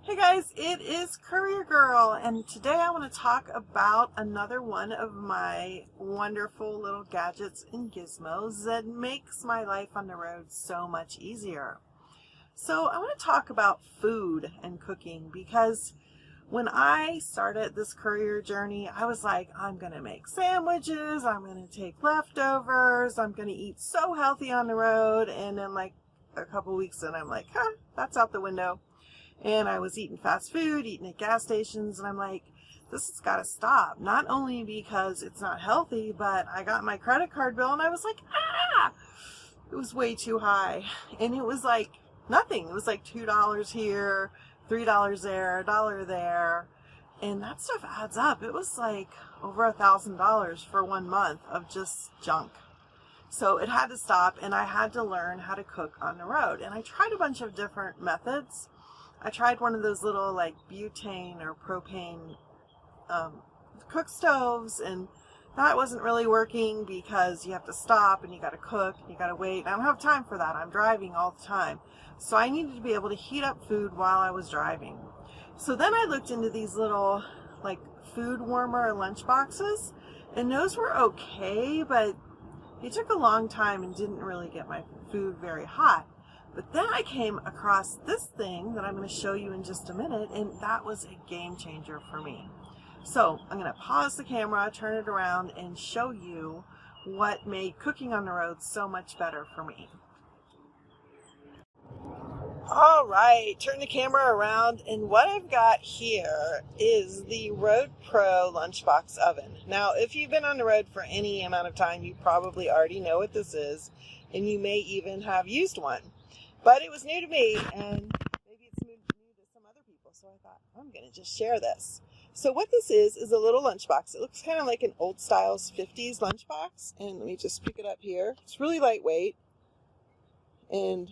Hey guys, it is Courier Girl, and today I want to talk about another one of my wonderful little gadgets and gizmos that makes my life on the road so much easier. So I want to talk about food and cooking because when I started this courier journey, I was like, I'm going to make sandwiches, I'm going to take leftovers, I'm going to eat so healthy on the road, and then like a couple weeks in, I'm like, that's out the window. And I was eating fast food, eating at gas stations, and I'm like, this has got to stop. Not only because it's not healthy, but I got my credit card bill and I was like, it was way too high. And it was like nothing. It was like $2 here, $3 there, $1 there. And that stuff adds up. It was like over $1,000 for 1 month of just junk. So it had to stop, and I had to learn how to cook on the road. And I tried a bunch of different methods. I tried one of those little like butane or propane cook stoves, and that wasn't really working because you have to stop and you got to cook and you got to wait. I don't have time for that. I'm driving all the time. So I needed to be able to heat up food while I was driving. So then I looked into these little like food warmer lunch boxes, and those were okay, but it took a long time and didn't really get my food very hot. But then I came across this thing that I'm going to show you in just a minute, and that was a game changer for me. So I'm going to pause the camera, turn it around, and show you what made cooking on the road so much better for me. All right, turn the camera around, and what I've got here is the Road Pro Lunchbox Oven. Now, if you've been on the road for any amount of time, you probably already know what this is, and you may even have used one. But it was new to me, and maybe it's new to some other people, so I thought, I'm going to just share this. So what this is a little lunchbox. It looks kind of like an old styles 50s lunchbox, and let me just pick it up here. It's really lightweight, and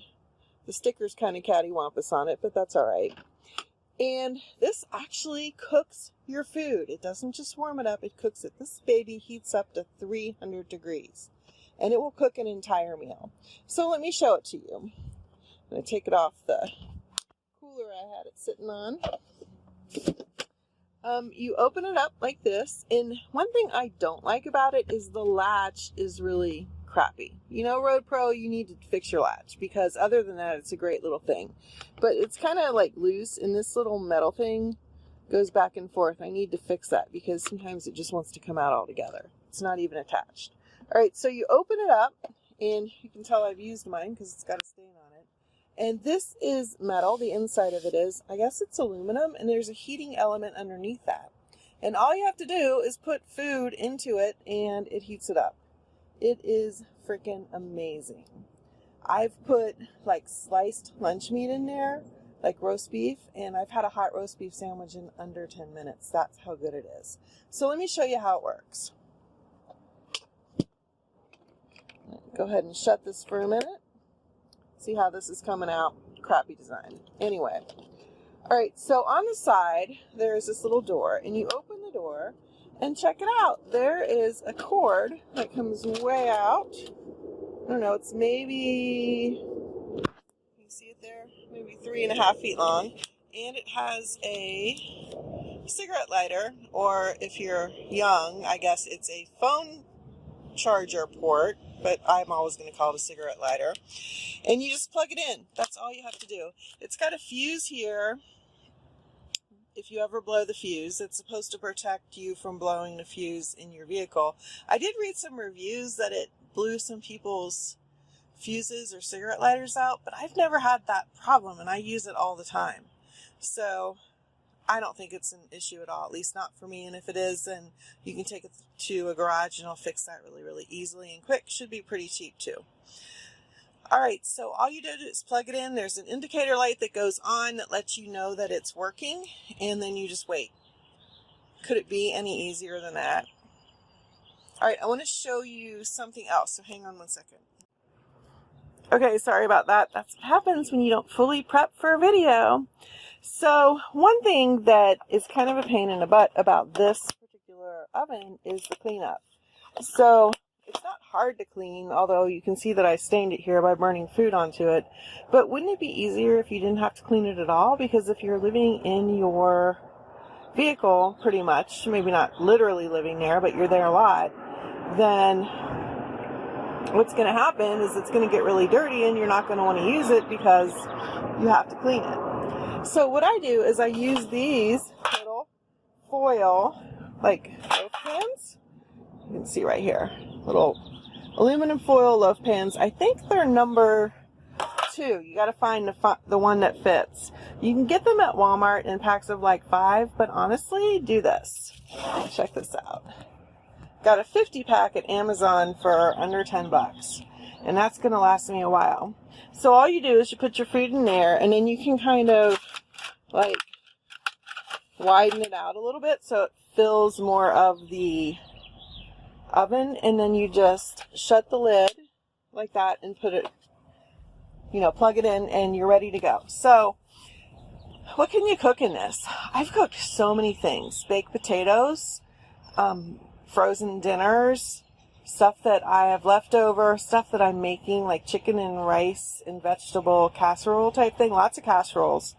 the sticker's kind of cattywampus on it, but that's all right. And this actually cooks your food. It doesn't just warm it up, it cooks it. This baby heats up to 300 degrees, and it will cook an entire meal. So let me show it to you. I'm going to take it off the cooler I had it sitting on. You open it up like this, and one thing I don't like about it is the latch is really crappy. You know, Road Pro, you need to fix your latch, because other than that, it's a great little thing. But it's kind of like loose, and this little metal thing goes back and forth. I need to fix that because sometimes it just wants to come out altogether. It's not even attached. All right, so you open it up, and you can tell I've used mine because it's got a stain on it. And this is metal. The inside of it is, I guess it's aluminum, and there's a heating element underneath that. And all you have to do is put food into it, and it heats it up. It is freaking amazing. I've put like sliced lunch meat in there, like roast beef, and I've had a hot roast beef sandwich in under 10 minutes. That's how good it is. So let me show you how it works. Go ahead and shut this for a minute. See how this is coming out? Crappy design. Anyway. All right, so on the side, there's this little door, and you open the door, and check it out. There is a cord that comes way out. I don't know, it's maybe, you see it there? Maybe 3.5 feet long. And it has a cigarette lighter, or if you're young, I guess it's a phone charger port, but I'm always going to call it a cigarette lighter. And you just plug it in. That's all you have to do. It's got a fuse here. If you ever blow the fuse, it's supposed to protect you from blowing the fuse in your vehicle. I did read some reviews that it blew some people's fuses or cigarette lighters out, but I've never had that problem, and I use it all the time. So I don't think it's an issue at all, at least not for me. And if it is, then you can take it to a garage and I'll fix that really, really easily and quick. Should be pretty cheap too. All right, so all you do is plug it in. There's an indicator light that goes on that lets you know that it's working, and then you just wait. Could it be any easier than that? All right, I want to show you something else, so hang on one second. Okay, sorry about that. That's what happens when you don't fully prep for a video. So one thing that is kind of a pain in the butt about this particular oven is the cleanup. So it's not hard to clean, although you can see that I stained it here by burning food onto it. But wouldn't it be easier if you didn't have to clean it at all? Because if you're living in your vehicle, pretty much, maybe not literally living there, but you're there a lot, then what's going to happen is it's going to get really dirty and you're not going to want to use it because you have to clean it. So what I do is I use these little foil, like loaf pans. You can see right here, little aluminum foil loaf pans. I think they're number 2. You got to find the one that fits. You can get them at Walmart in packs of like 5, but honestly, do this. Check this out. Got a 50 pack at Amazon for under 10 bucks, and that's going to last me a while. So all you do is you put your food in there, and then you can kind of like widen it out a little bit so it fills more of the oven, and then you just shut the lid like that and put it, plug it in, and you're ready to go. So what can you cook in this? I've cooked so many things. Baked potatoes, frozen dinners, stuff that I have left over, stuff that I'm making, like chicken and rice and vegetable casserole type thing, lots of casseroles.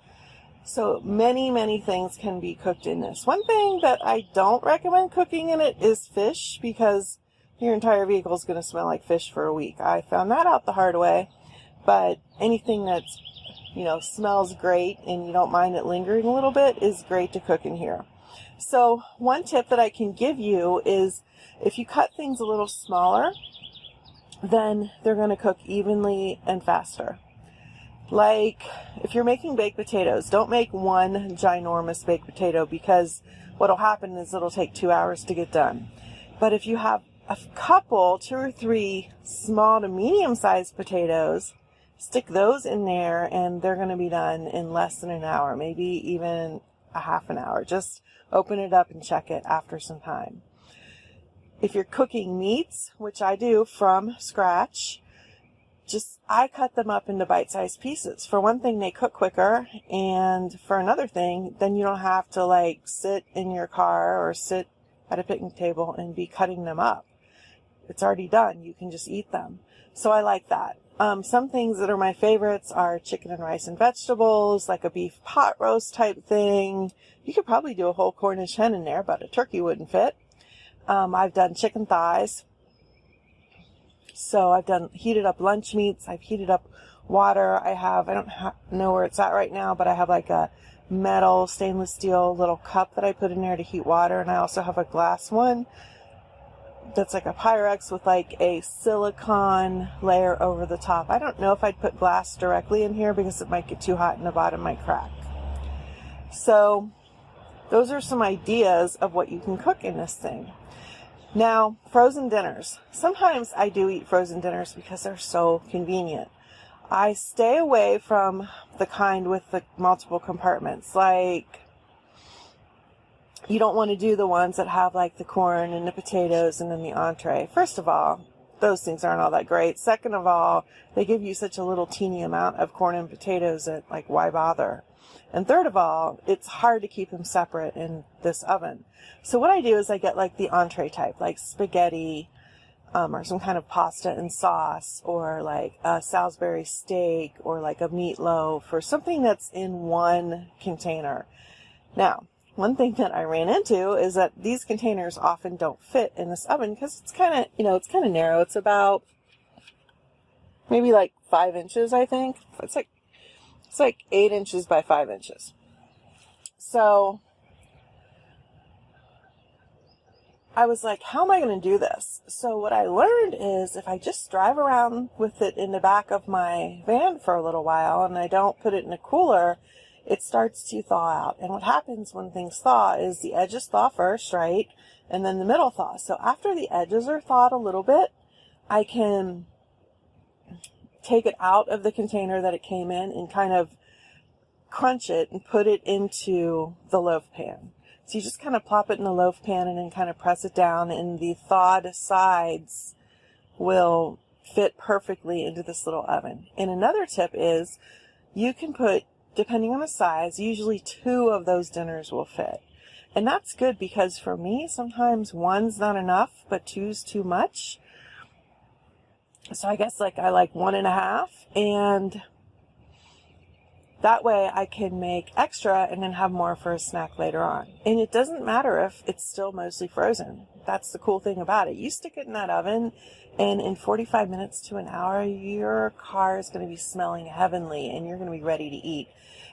So many, many things can be cooked in this. One thing that I don't recommend cooking in it is fish, because your entire vehicle is going to smell like fish for a week. I found that out the hard way. But anything that's, smells great and you don't mind it lingering a little bit is great to cook in here. So one tip that I can give you is if you cut things a little smaller, then they're going to cook evenly and faster. Like if you're making baked potatoes, don't make one ginormous baked potato, because what'll happen is it'll take 2 hours to get done. But if you have a couple, 2 or 3 small to medium-sized potatoes, stick those in there and they're going to be done in less than an hour, maybe even a half an hour. Just open it up and check it after some time. If you're cooking meats, which I do from scratch, I cut them up into bite-sized pieces. For one thing, they cook quicker, and for another thing, then you don't have to sit in your car or sit at a picnic table and be cutting them up. It's already done. You can just eat them. So I like that. Some things that are my favorites are chicken and rice and vegetables, like a beef pot roast type thing. You could probably do a whole Cornish hen in there, but a turkey wouldn't fit. I've done chicken thighs. So I've done heated up lunch meats. I've heated up water. I don't know where it's at right now, but I have like a metal stainless steel little cup that I put in there to heat water. And I also have a glass one that's like a Pyrex with like a silicone layer over the top. I don't know if I'd put glass directly in here because it might get too hot and the bottom might crack. So those are some ideas of what you can cook in this thing. Now, frozen dinners. Sometimes I do eat frozen dinners because they're so convenient. I stay away from the kind with the multiple compartments. Like, you don't want to do the ones that have like the corn and the potatoes and then the entree. First of all, those things aren't all that great. Second of all, they give you such a little teeny amount of corn and potatoes that, like, why bother? And third of all, it's hard to keep them separate in this oven. So what I do is I get like the entree type, like spaghetti, or some kind of pasta and sauce, or like a Salisbury steak, or like a meatloaf, or something that's in one container. Now, one thing that I ran into is that these containers often don't fit in this oven because it's kind of, it's kind of narrow. It's about maybe like 5 inches, I think. It's like 8 inches by 5 inches. So I was like, how am I going to do this? So what I learned is if I just drive around with it in the back of my van for a little while and I don't put it in a cooler, it starts to thaw out. And what happens when things thaw is the edges thaw first, right? And then the middle thaws. So after the edges are thawed a little bit, I can take it out of the container that it came in and kind of crunch it and put it into the loaf pan. So you just kind of plop it in the loaf pan and then kind of press it down, and the thawed sides will fit perfectly into this little oven. And another tip is you can put, depending on the size, usually 2 of those dinners will fit. And that's good because for me, sometimes 1's not enough, but 2's too much. So I guess like I like 1.5, and that way I can make extra and then have more for a snack later on. And it doesn't matter if it's still mostly frozen. That's the cool thing about it. You stick it in that oven, and in 45 minutes to an hour, your car is going to be smelling heavenly and you're going to be ready to eat.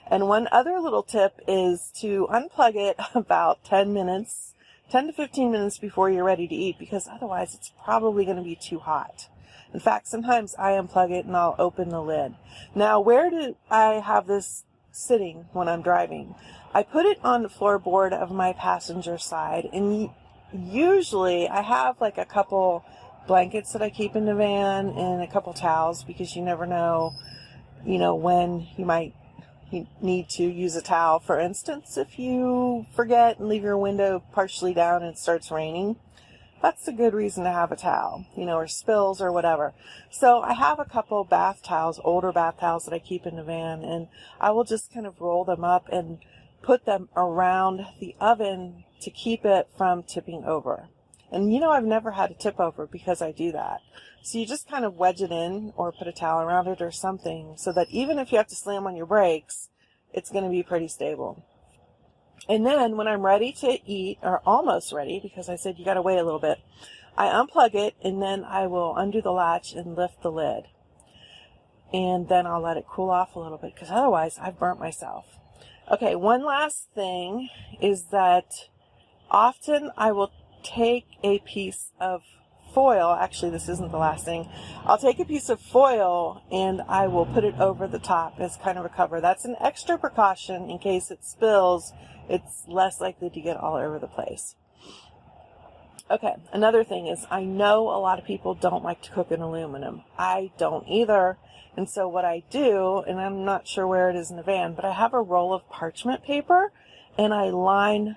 And one other little tip is to unplug it about 10 to 15 minutes before you're ready to eat, because otherwise it's probably going to be too hot. In fact, sometimes I unplug it and I'll open the lid. Now, where do I have this sitting when I'm driving? I put it on the floorboard of my passenger side, and usually I have like a couple blankets that I keep in the van and a couple towels, because you never know, when you might need to use a towel. For instance, if you forget and leave your window partially down and it starts raining, that's a good reason to have a towel, or spills or whatever. So I have a couple bath towels, older bath towels that I keep in the van, and I will just kind of roll them up and put them around the oven to keep it from tipping over. And I've never had a tip over because I do that. So you just kind of wedge it in or put a towel around it or something, so that even if you have to slam on your brakes, it's going to be pretty stable. And then when I'm ready to eat, or almost ready, because I said you got to wait a little bit, I unplug it, and then I will undo the latch and lift the lid. And then I'll let it cool off a little bit, because otherwise I've burnt myself. Okay, one last thing is that often I will take a piece of foil. Actually, this isn't the last thing. I'll take a piece of foil and I will put it over the top as kind of a cover. That's an extra precaution in case it spills. It's less likely to get all over the place. Okay, another thing is, I know a lot of people don't like to cook in aluminum. I don't either. And so what I do, and I'm not sure where it is in the van, but I have a roll of parchment paper, and I line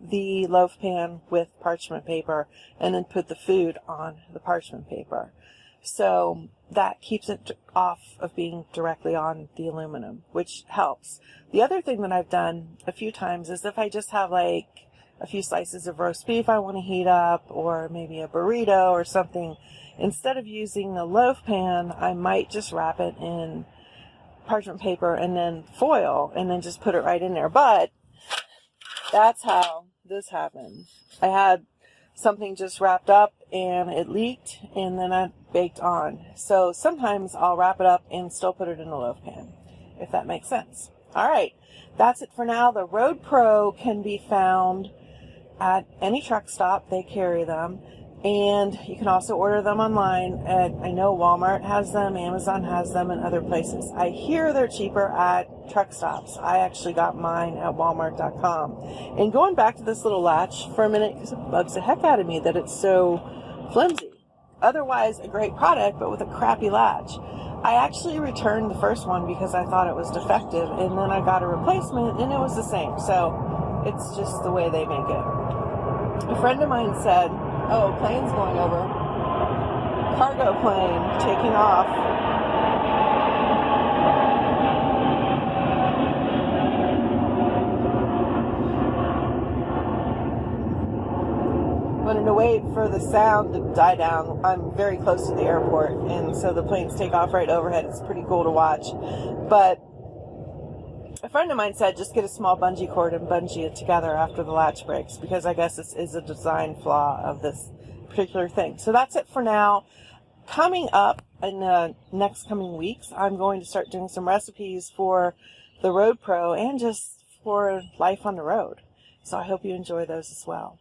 the loaf pan with parchment paper and then put the food on the parchment paper. So that keeps it off of being directly on the aluminum, which helps. The other thing that I've done a few times is, if I just have like a few slices of roast beef I want to heat up, or maybe a burrito or something, instead of using the loaf pan, I might just wrap it in parchment paper and then foil and then just put it right in there. But that's how this happened. I had something just wrapped up and it leaked, and then I baked on. So sometimes I'll wrap it up and still put it in the loaf pan, if that makes sense. All right, that's it for now. The Road Pro can be found at any truck stop. They carry them. And you can also order them online I know Walmart has them, Amazon has them, and other places. I hear they're cheaper at truck stops. I actually got mine at walmart.com. And going back to this little latch for a minute, because it bugs the heck out of me that it's so flimsy. Otherwise, a great product, but with a crappy latch. I actually returned the first one because I thought it was defective, and then I got a replacement, and it was the same. So it's just the way they make it. A friend of mine said, "Oh, plane's going over. Cargo plane taking off." Wanted to wait for the sound to die down. I'm very close to the airport, and so the planes take off right overhead. It's pretty cool to watch. But a friend of mine said, just get a small bungee cord and bungee it together after the latch breaks, because I guess this is a design flaw of this particular thing. So that's it for now. Coming up in the next coming weeks, I'm going to start doing some recipes for the Road Pro and just for life on the road. So I hope you enjoy those as well.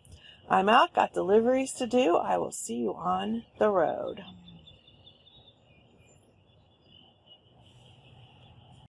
I'm out, got deliveries to do. I will see you on the road.